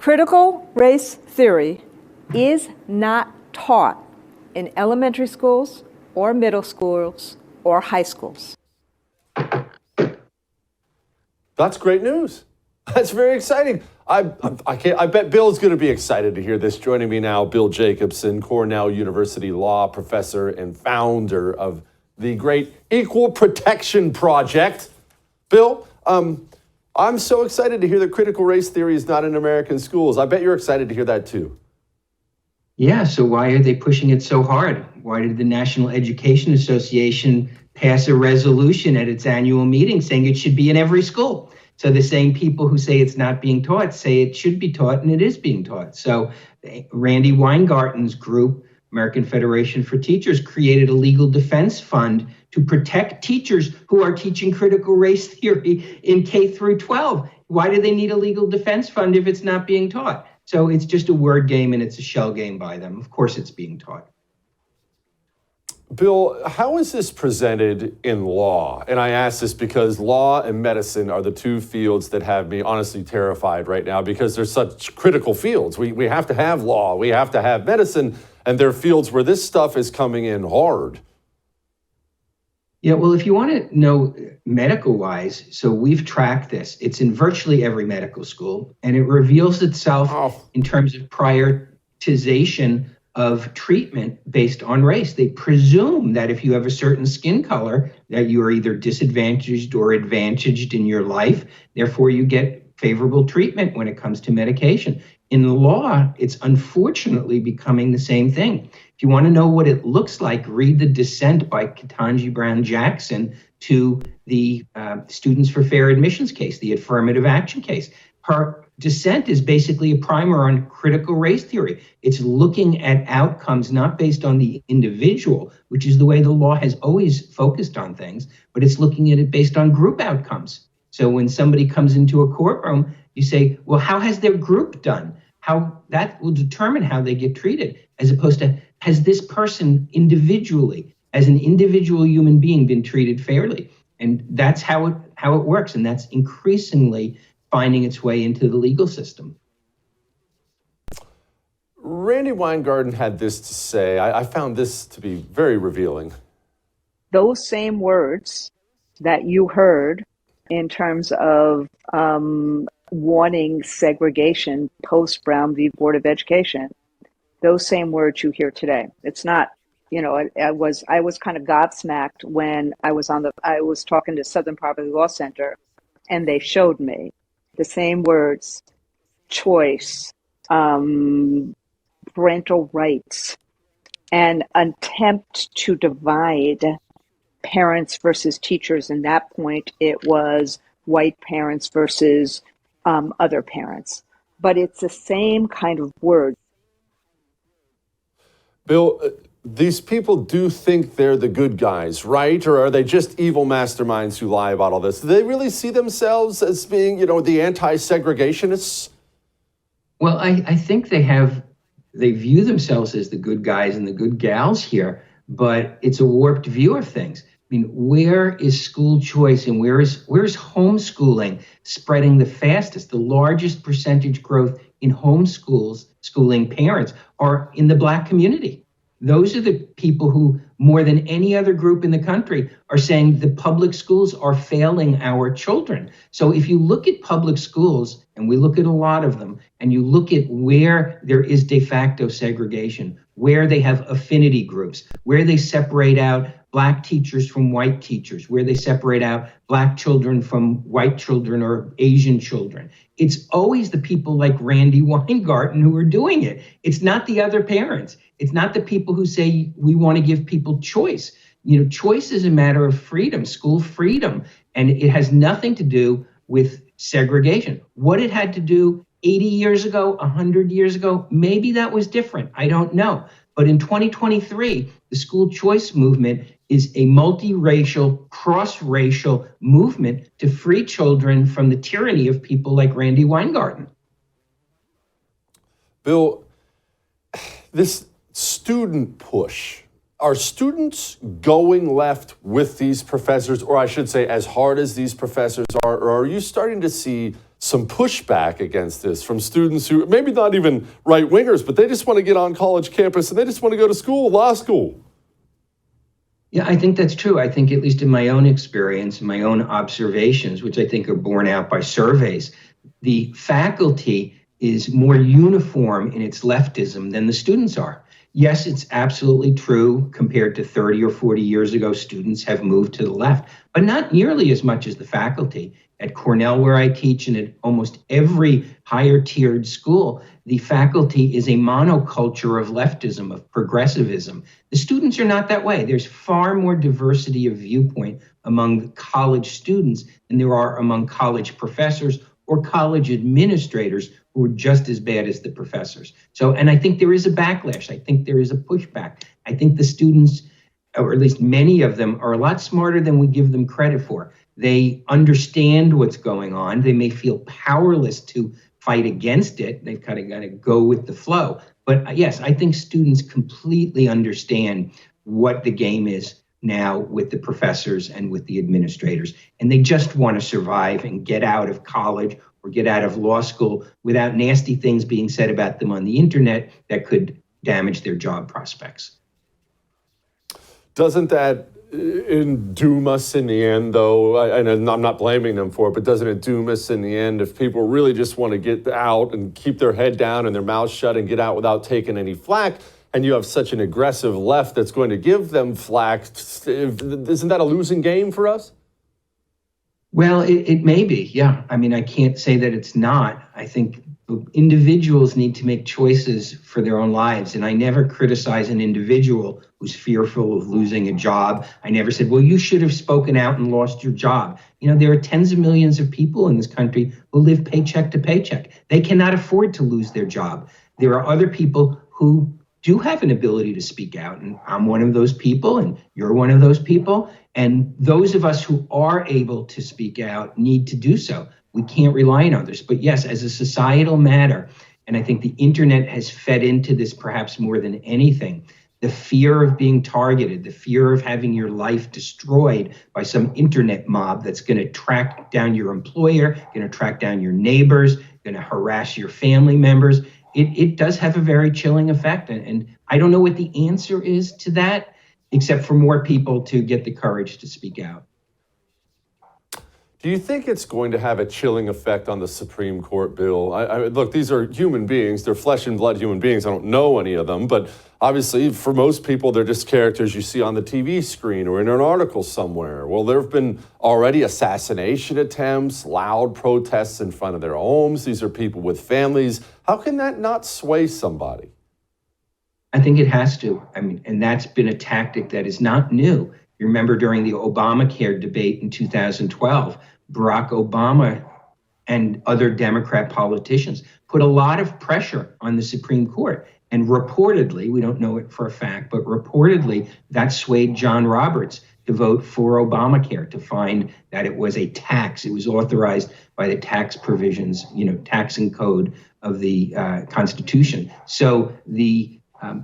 Critical race theory is not taught in elementary schools or middle schools or high schools. That's great news. That's very exciting. I bet Bill's going to be excited to hear this. Joining me now, Bill Jacobson, Cornell University law professor and founder of the great Equal Protection Project. Bill, I'm so excited to hear that critical race theory is not in American schools. I bet you're excited to hear that too. Yeah, so why are they pushing it so hard? Why did the National Education Association pass a resolution at its annual meeting saying it should be in every school? So the same people who say it's not being taught say it should be taught, and it is being taught. So Randi Weingarten's group, American Federation for Teachers, created a legal defense fund to protect teachers who are teaching critical race theory in K through 12. Why do they need a legal defense fund if it's not being taught? So it's just a word game and it's a shell game by them. Of course it's being taught. Bill, how is this presented in law? And I ask this because law and medicine are the two fields that have me honestly terrified right now because they're such critical fields. We have to have law, we have to have medicine, and they're fields where this stuff is coming in hard. Yeah, well, if you want to know medical-wise, so we've tracked this. It's in virtually every medical school, and it reveals itself in terms of prioritization of treatment based on race. They presume that if you have a certain skin color, that you are either disadvantaged or advantaged in your life. Therefore, you get favorable treatment when it comes to medication. In the law, it's unfortunately becoming the same thing. If you want to know what it looks like, read the dissent by Ketanji Brown Jackson to the Students for Fair Admissions case, the affirmative action case. Her dissent is basically a primer on critical race theory. It's looking at outcomes not based on the individual, which is the way the law has always focused on things, but it's looking at it based on group outcomes. So when somebody comes into a courtroom, you say, well, how has their group done? How that will determine how they get treated, as opposed to has this person individually, as an individual human being, been treated fairly? And that's how it works. And that's increasingly finding its way into the legal system. Randi Weingarten had this to say. I found this to be very revealing. Those same words that you heard in terms of wanting segregation post Brown v. Board of Education, those same words you hear today. It's not, I was kind of gobsmacked when I was talking to Southern Poverty Law Center, and they showed me the same words: choice, parental rights, and attempt to divide parents versus teachers. And that point, it was white parents versus other parents. But it's the same kind of word. Bill, these people do think they're the good guys, right? Or are they just evil masterminds who lie about all this? Do they really see themselves as being, the anti-segregationists? Well, I think they view themselves as the good guys and the good gals here, but it's a warped view of things. I mean, where is school choice and where is homeschooling spreading the fastest? The largest percentage growth in schooling parents are in the Black community. Those are the people who, more than any other group in the country, are saying the public schools are failing our children. So if you look at public schools, and we look at a lot of them, and you look at where there is de facto segregation, where they have affinity groups, where they separate out Black teachers from white teachers, where they separate out Black children from white children or Asian children. It's always the people like Randi Weingarten who are doing it. It's not the other parents. It's not the people who say we want to give people choice. Choice is a matter of freedom, school freedom, and it has nothing to do with segregation. What it had to do 80 years ago, 100 years ago, maybe that was different. I don't know. But in 2023, the school choice movement is a multiracial, cross-racial movement to free children from the tyranny of people like Randi Weingarten. Bill, this student push, are students going left with these professors, or I should say as hard as these professors are, or are you starting to see some pushback against this from students who maybe not even right-wingers, but they just want to get on college campus and they just want to go to school, law school. Yeah, I think that's true. I think, at least in my own experience and my own observations, which I think are borne out by surveys, the faculty is more uniform in its leftism than the students are. Yes, it's absolutely true. Compared to 30 or 40 years ago, students have moved to the left, but not nearly as much as the faculty. At Cornell, where I teach, and at almost every higher tiered school, the faculty is a monoculture of leftism, of progressivism. The students are not that way. There's far more diversity of viewpoint among college students than there are among college professors or college administrators, who are just as bad as the professors. So, and I think there is a backlash. I think there is a pushback. I think the students, or at least many of them, are a lot smarter than we give them credit for. They understand what's going on. They may feel powerless to fight against it. They've kind of got to go with the flow. But yes, I think students completely understand what the game is now with the professors and with the administrators. And they just want to survive and get out of college or get out of law school without nasty things being said about them on the internet that could damage their job prospects. Doesn't that doom us in the end, though? And I'm not blaming them for it, but doesn't it doom us in the end if people really just want to get out and keep their head down and their mouth shut and get out without taking any flack? And you have such an aggressive left that's going to give them flack. Isn't that a losing game for us? Well, it may be, yeah. I mean, I can't say that it's not. I think individuals need to make choices for their own lives. And I never criticize an individual who's fearful of losing a job. I never said, well, you should have spoken out and lost your job. You know, there are tens of millions of people in this country who live paycheck to paycheck. They cannot afford to lose their job. There are other people who do have an ability to speak out. And I'm one of those people, and you're one of those people. And those of us who are able to speak out need to do so. We can't rely on others. But yes, as a societal matter, and I think the internet has fed into this perhaps more than anything, the fear of being targeted, the fear of having your life destroyed by some internet mob that's going to track down your employer, going to track down your neighbors, going to harass your family members. It does have a very chilling effect. And I don't know what the answer is to that, except for more people to get the courage to speak out. Do you think it's going to have a chilling effect on the Supreme Court, Bill? Look, these are human beings. They're flesh and blood human beings. I don't know any of them, but obviously for most people, they're just characters you see on the TV screen or in an article somewhere. Well, there have been already assassination attempts, loud protests in front of their homes. These are people with families. How can that not sway somebody? I think it has to. I mean, and that's been a tactic that is not new. You remember during the Obamacare debate in 2012, Barack Obama and other Democrat politicians put a lot of pressure on the Supreme Court. And reportedly, we don't know it for a fact, but reportedly that swayed John Roberts to vote for Obamacare, to find that it was a tax. It was authorized by the tax provisions, taxing code of the Constitution. So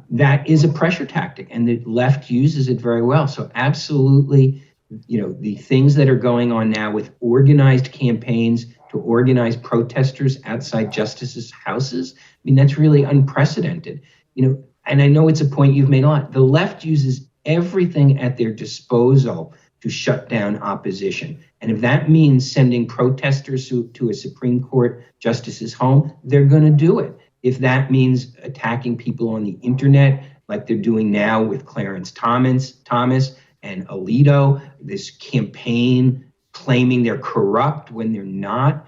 that is a pressure tactic, and the left uses it very well. So absolutely, the things that are going on now with organized campaigns to organize protesters outside justices' houses, I mean, that's really unprecedented. And I know it's a point you've made a lot. The left uses everything at their disposal to shut down opposition. And if that means sending protesters to a Supreme Court justice's home, they're going to do it. If that means attacking people on the internet, like they're doing now with Clarence Thomas and Alito, this campaign claiming they're corrupt when they're not,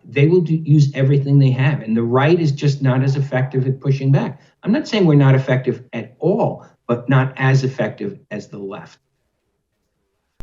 they will use everything they have. And the right is just not as effective at pushing back. I'm not saying we're not effective at all, but not as effective as the left.